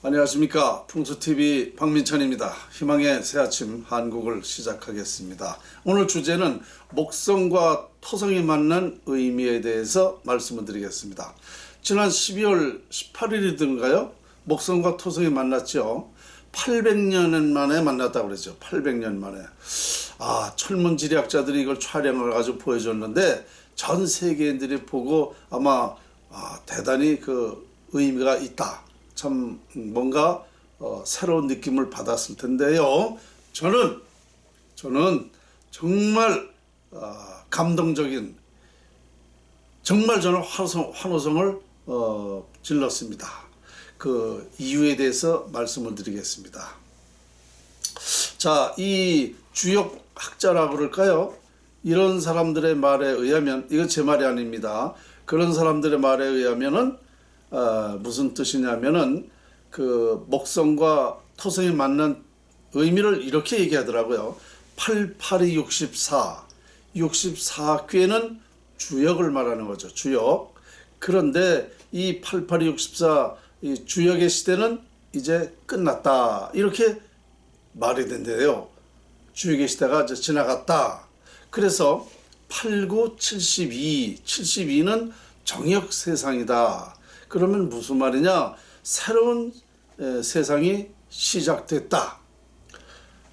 안녕하십니까. 풍수TV 박민찬입니다. 희망의 새아침 한국을 시작하겠습니다. 오늘 주제는 목성과 토성이 만난 의미에 대해서 말씀을 드리겠습니다. 지난 12월 18일이던가요? 목성과 토성이 만났죠. 800년 만에 만났다고 그랬죠. 800년 만에. 천문지리학자들이 이걸 촬영을 가지고 보여줬는데 전 세계인들이 보고 아마 대단히 그 의미가 있다. 참 뭔가 새로운 느낌을 받았을 텐데요. 저는 정말 감동적인, 정말 저는 환호성을 질렀습니다. 그 이유에 대해서 말씀을 드리겠습니다. 자, 이 주역학자라고 그럴까요? 이런 사람들의 말에 의하면, 이거 제 말이 아닙니다. 그런 사람들의 말에 의하면은 무슨 뜻이냐면은 그 목성과 토성이 만난 의미를 이렇게 얘기하더라고요. 88이 64, 64궤는 주역을 말하는 거죠. 주역. 그런데 이 88이 64 이 주역의 시대는 이제 끝났다. 이렇게 말이 된대요. 주역의 시대가 이제 지나갔다. 그래서 89, 72, 72는 정역 세상이다. 그러면 무슨 말이냐? 새로운 세상이 시작됐다.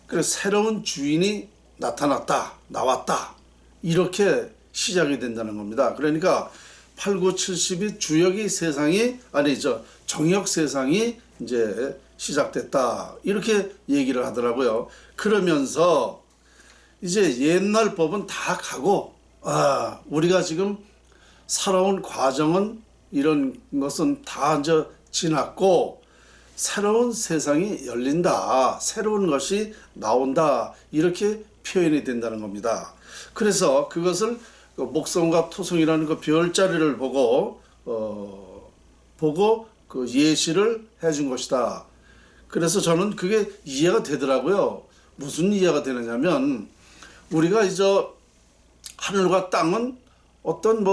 그래서 새로운 주인이 나왔다. 이렇게 시작이 된다는 겁니다. 그러니까 89, 72 주역의 세상이 정역 세상이 이제 시작됐다. 이렇게 얘기를 하더라고요. 그러면서 이제 옛날 법은 다 가고 우리가 지금 살아온 과정은 이런 것은 다 이제 지났고 새로운 세상이 열린다. 새로운 것이 나온다. 이렇게 표현이 된다는 겁니다. 그래서 그것을 목성과 토성이라는 그 별자리를 보고 그 예시를 해준 것이다. 그래서 저는 그게 이해가 되더라고요. 무슨 이해가 되느냐면 우리가 이제 하늘과 땅은 어떤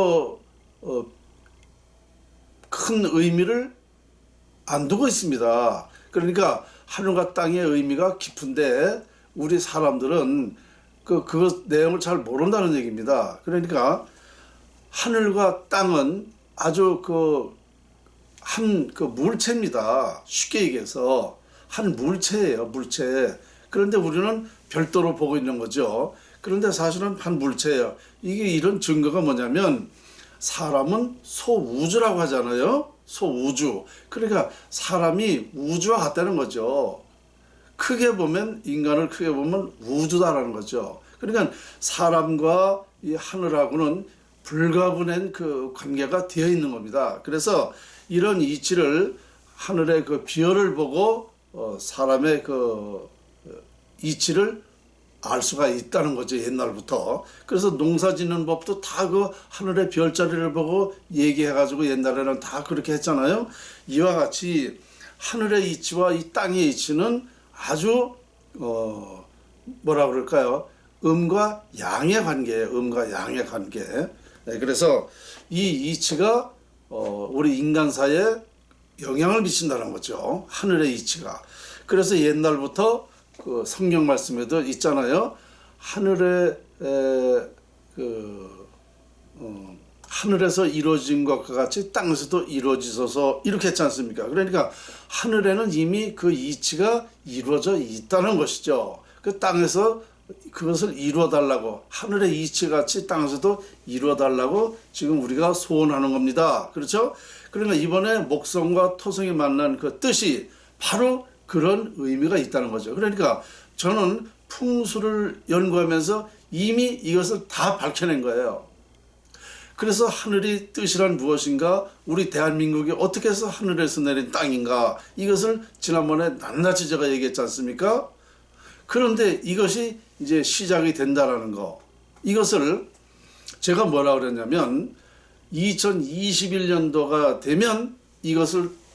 큰 의미를 안 두고 있습니다. 그러니까 하늘과 땅의 의미가 깊은데 우리 사람들은 그 내용을 잘 모른다는 얘기입니다. 그러니까 하늘과 땅은 아주 한 물체입니다. 쉽게 얘기해서 한 물체예요. 물체. 그런데 우리는 별도로 보고 있는 거죠. 그런데 사실은 한 물체예요. 이게 이런 증거가 뭐냐면 사람은 소우주라고 하잖아요. 소우주. 그러니까 사람이 우주와 같다는 거죠. 인간을 크게 보면 우주다라는 거죠. 그러니까 사람과 이 하늘하고는 불가분한 그 관계가 되어 있는 겁니다. 그래서 이런 이치를 하늘의 그 별을 보고 사람의 그 이치를 알 수가 있다는 거죠. 옛날부터. 그래서 농사 짓는 법도 다 그 하늘의 별자리를 보고 얘기해가지고 옛날에는 다 그렇게 했잖아요. 이와 같이 하늘의 이치와 이 땅의 이치는 아주 뭐라 그럴까요? 음과 양의 관계예요. 음과 양의 관계. 네, 그래서 이 이치가 우리 인간사에 영향을 미친다는 거죠. 하늘의 이치가. 그래서 옛날부터 그 성경 말씀에도 있잖아요. 하늘에서 이루어진 것과 같이 땅에서도 이루어지소서 이렇게 했지 않습니까? 그러니까 하늘에는 이미 그 이치가 이루어져 있다는 것이죠. 그 땅에서 그것을 이루어달라고, 하늘의 이치같이 땅에서도 이루어달라고 지금 우리가 소원하는 겁니다. 그렇죠? 그러니까 이번에 목성과 토성이 만난 그 뜻이 바로 그런 의미가 있다는 거죠. 그러니까 저는 풍수를 연구하면서 이미 이것을 다 밝혀낸 거예요. 그래서 하늘의 뜻이란 무엇인가, 우리 대한민국이 어떻게 해서 하늘에서 내린 땅인가, 이것을 지난번에 낱낱이 제가 얘기했지 않습니까? 그런데 이것이 이제 시작이 된다라는 거, 이것을 제가 뭐라 그랬냐면 2021년도가 되면 이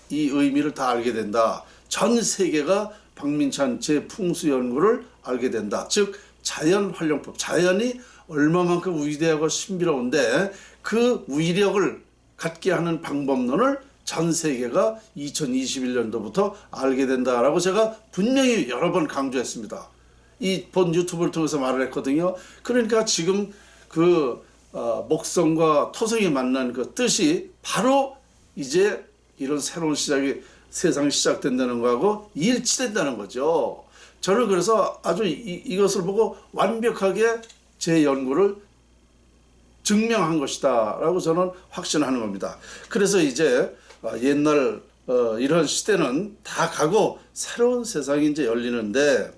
의미를 다 알게 된다. 전 세계가 박민찬 제 풍수 연구를 알게 된다. 즉 자연 활용법, 자연이 얼마만큼 위대하고 신비로운데 그 위력을 갖게 하는 방법론을 전 세계가 2021년도부터 알게 된다라고 제가 분명히 여러 번 강조했습니다. 이 본 유튜브를 통해서 말을 했거든요. 그러니까 지금 그 목성과 토성이 만난 그 뜻이 바로 이제 이런 새로운 시작이 세상이 시작된다는 거하고 일치된다는 거죠. 저는 그래서 아주 이것을 보고 완벽하게 제 연구를 증명한 것이다 라고 저는 확신하는 겁니다. 그래서 이제 옛날 이런 시대는 다 가고 새로운 세상이 이제 열리는데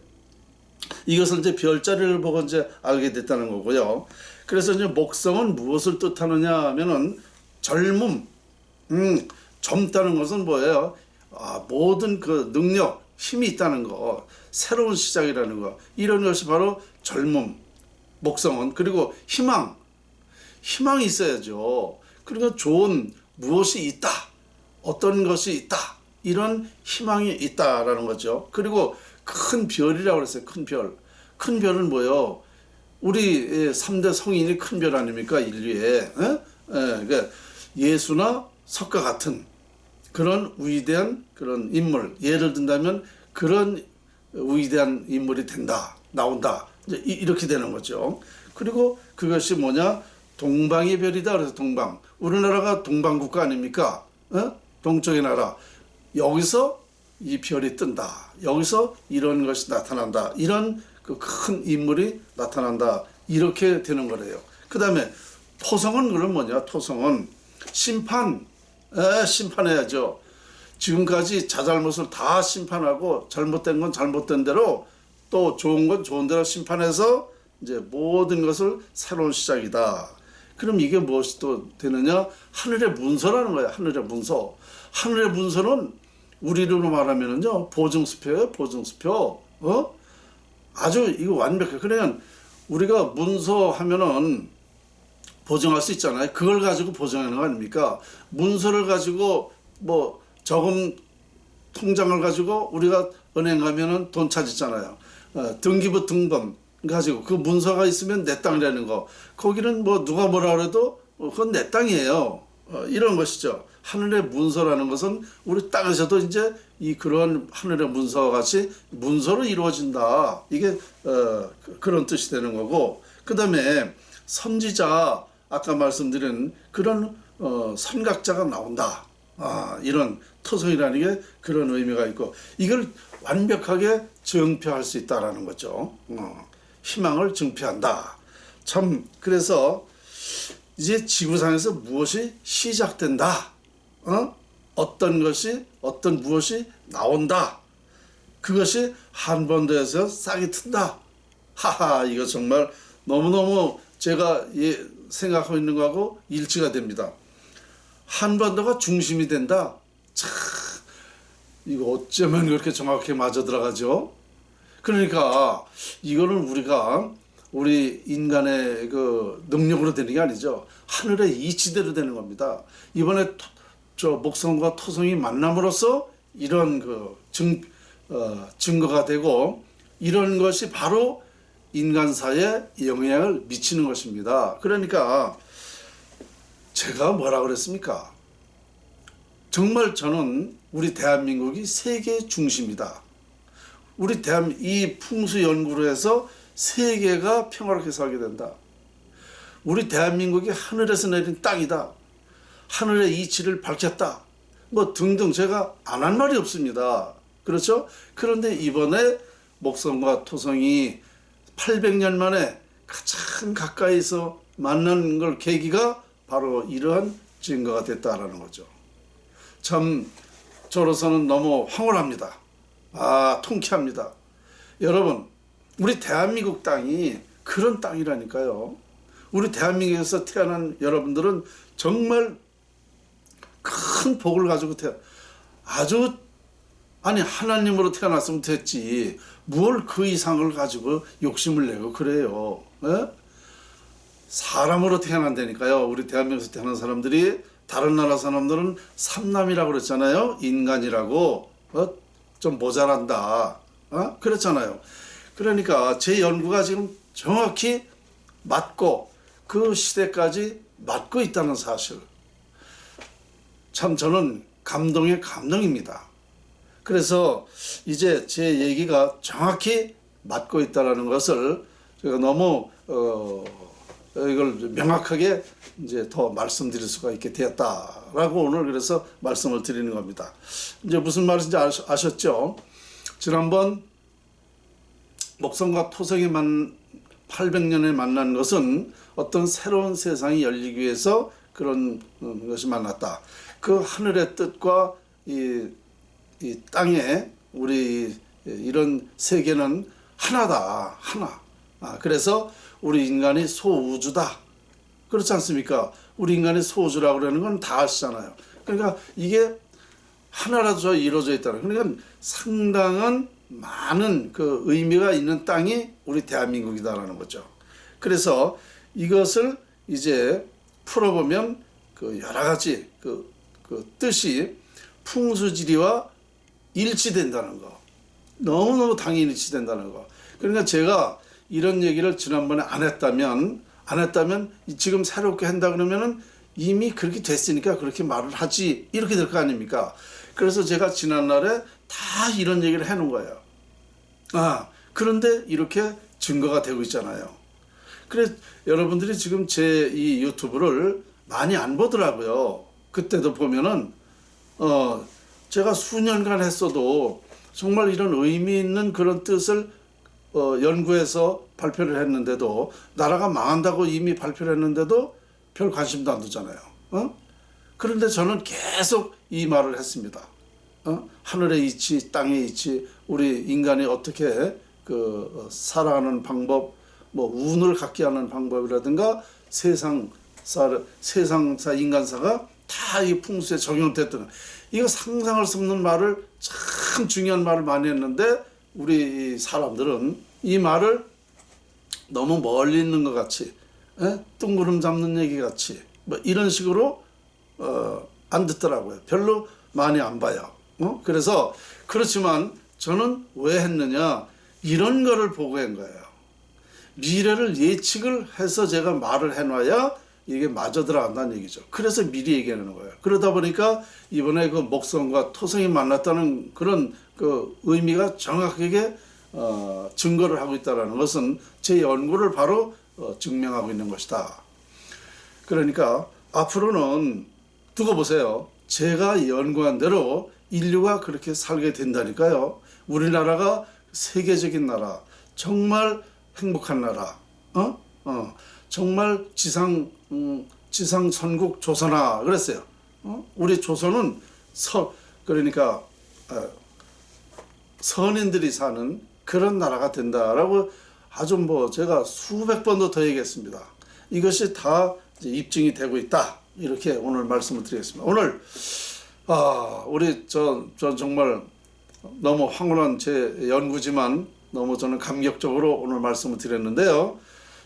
이것을 이제 별자리를 보고 이제 알게 됐다는 거고요. 그래서 이제 목성은 무엇을 뜻하느냐 하면은 젊음, 젊다는 것은 뭐예요? 모든 그 능력, 힘이 있다는 거, 새로운 시작이라는 거, 이런 것이 바로 젊음, 목성은. 그리고 희망이 있어야죠. 그러니까 좋은 무엇이 있다, 어떤 것이 있다, 이런 희망이 있다라는 거죠. 그리고 큰 별이라고 그랬어요. 큰 별. 큰 별은 뭐예요? 우리 3대 성인이 큰 별 아닙니까? 인류에. 그러니까 예수나 석과 같은 그런 위대한 그런 인물. 예를 든다면 그런 위대한 인물이 나온다. 이제 이렇게 되는 거죠. 그리고 그것이 뭐냐? 동방의 별이다. 그래서 동방. 우리나라가 동방국가 아닙니까? 동쪽의 나라. 여기서 이 별이 뜬다. 여기서 이런 것이 나타난다. 이런 그 큰 인물이 나타난다. 이렇게 되는 거래요. 그 다음에 토성은 그럼 뭐냐? 토성은 심판해야죠. 지금까지 자잘못을 다 심판하고 잘못된 건 잘못된 대로 또 좋은 건 좋은 대로 심판해서 이제 모든 것을 새로운 시작이다. 그럼 이게 무엇이 또 되느냐? 하늘의 문서라는 거예요. 하늘의 문서. 하늘의 문서는 우리로 말하면은요, 보증수표예요. 보증수표. 아주 이거 완벽해. 그러면 우리가 문서 하면은 보증할 수 있잖아요. 그걸 가지고 보증하는 거 아닙니까? 문서를 가지고 뭐 저금 통장을 가지고 우리가 은행 가면은 돈 찾았잖아요. 등기부 등본 가지고 그 문서가 있으면 내 땅이라는 거. 거기는 뭐 누가 뭐라 그래도 그건 내 땅이에요. 이런 것이죠. 하늘의 문서라는 것은 우리 땅에서도 이제 이 그런 하늘의 문서와 같이 문서로 이루어진다. 이게 그런 뜻이 되는 거고, 그 다음에 선지자, 아까 말씀드린 그런 선각자가 나온다. 이런 토성이라는 게 그런 의미가 있고, 이걸 완벽하게 증표할 수 있다라는 거죠. 희망을 증표한다. 참, 그래서 이제 지구상에서 무엇이 시작된다. 어떤 무엇이 나온다. 그것이 한반도에서 싹이 튼다. 하하, 이거 정말 너무너무 제가 생각하고 있는 거하고 일치가 됩니다. 한반도가 중심이 된다. 참, 이거 어쩌면 그렇게 정확하게 맞아 들어가죠. 그러니까 이거는 우리 인간의 그 능력으로 되는 게 아니죠. 하늘의 이치대로 되는 겁니다. 이번에 저 목성과 토성이 만남으로써 이런 그 증거가 되고, 이런 것이 바로 인간사에 영향을 미치는 것입니다. 그러니까 제가 뭐라 그랬습니까? 정말 저는 우리 대한민국이 세계의 중심이다. 이 풍수 연구로 해서 세계가 평화롭게 살게 된다. 우리 대한민국이 하늘에서 내린 땅이다. 하늘의 이치를 밝혔다. 뭐 등등 제가 안 한 말이 없습니다. 그렇죠? 그런데 이번에 목성과 토성이 800년 만에 가장 가까이서 만난 걸 계기가 바로 이러한 증거가 됐다라는 거죠. 참 저로서는 너무 황홀합니다. 통쾌합니다. 여러분, 우리 대한민국 땅이 그런 땅이라니까요. 우리 대한민국에서 태어난 여러분들은 정말 큰 복을 가지고 하나님으로 태어났으면 됐지. 뭘 그 이상을 가지고 욕심을 내고 그래요. 사람으로 태어난다니까요. 우리 대한민국에서 태어난 사람들이, 다른 나라 사람들은 삼남이라고 그랬잖아요. 인간이라고. 좀 모자란다. 그랬잖아요. 그러니까 제 연구가 지금 정확히 맞고 그 시대까지 맞고 있다는 사실. 참 저는 감동의 감동입니다. 그래서 이제 제 얘기가 정확히 맞고 있다라는 것을 제가 너무 이걸 명확하게 이제 더 말씀드릴 수가 있게 되었다라고 오늘 그래서 말씀을 드리는 겁니다. 이제 무슨 말인지 아셨죠? 지난번 목성과 토성이 800년에 만난 것은 어떤 새로운 세상이 열리기 위해서 그런 것이 만났다. 그 하늘의 뜻과 이 땅에 우리 이런 세계는 하나다. 하나. 그래서 우리 인간이 소우주다. 그렇지 않습니까? 우리 인간이 소우주라고 그러는 건 다 아시잖아요. 그러니까 이게 하나라도 이루어져 있다는. 그러니까 상당한 많은 그 의미가 있는 땅이 우리 대한민국이다라는 거죠. 그래서 이것을 이제 풀어보면 그 여러 가지 그 뜻이 풍수지리와 일치된다는 거. 너무너무 당연히 일치된다는 거. 그러니까 제가 이런 얘기를 지난번에 안 했다면 지금 새롭게 한다 그러면은 이미 그렇게 됐으니까 그렇게 말을 하지 이렇게 될 거 아닙니까? 그래서 제가 지난날에 다 이런 얘기를 해놓은 거예요. 그런데 이렇게 증거가 되고 있잖아요. 그래 여러분들이 지금 제 이 유튜브를 많이 안 보더라고요. 그때도 보면은 제가 수년간 했어도 정말 이런 의미 있는 그런 뜻을 연구해서 발표를 했는데도 나라가 망한다고 이미 발표를 했는데도 별 관심도 안 두잖아요. 그런데 저는 계속 이 말을 했습니다. 하늘의 이치, 땅의 이치, 우리 인간이 어떻게 살아가는 방법, 뭐 운을 갖게 하는 방법이라든가 세상사 인간사가 다 이 풍수에 적용됐던 이거 상상할 수 없는 말을 참 중요한 말을 많이 했는데 우리 사람들은 이 말을 너무 멀리 있는 것 같이 뜬구름 잡는 얘기 같이 뭐 이런 식으로 안 듣더라고요. 별로 많이 안 봐요. 그래서 그렇지만 저는 왜 했느냐 이런 거를 보고 한 거예요. 미래를 예측을 해서 제가 말을 해놔야 이게 맞아 들어간다는 얘기죠. 그래서 미리 얘기하는 거예요. 그러다 보니까 이번에 그 목성과 토성이 만났다는 그런 그 의미가 정확하게 증거를 하고 있다는 것은 제 연구를 바로 증명하고 있는 것이다. 그러니까 앞으로는 두고 보세요. 제가 연구한 대로 인류가 그렇게 살게 된다니까요. 우리나라가 세계적인 나라, 정말 행복한 나라, 정말 지상 선국 조선아 그랬어요. 우리 조선은 그러니까 선인들이 사는 그런 나라가 된다라고 아주 뭐 제가 수백 번도 더 얘기했습니다. 이것이 다 이제 입증이 되고 있다. 이렇게 오늘 말씀을 드리겠습니다. 오늘 우리 저 정말 너무 황홀한 제 연구지만 너무 저는 감격적으로 오늘 말씀을 드렸는데요.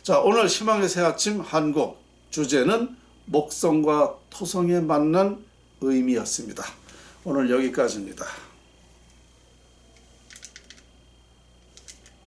자, 오늘 희망의 새아침 한국 주제는 목성과 토성에 만난 의미였습니다. 오늘 여기까지입니다.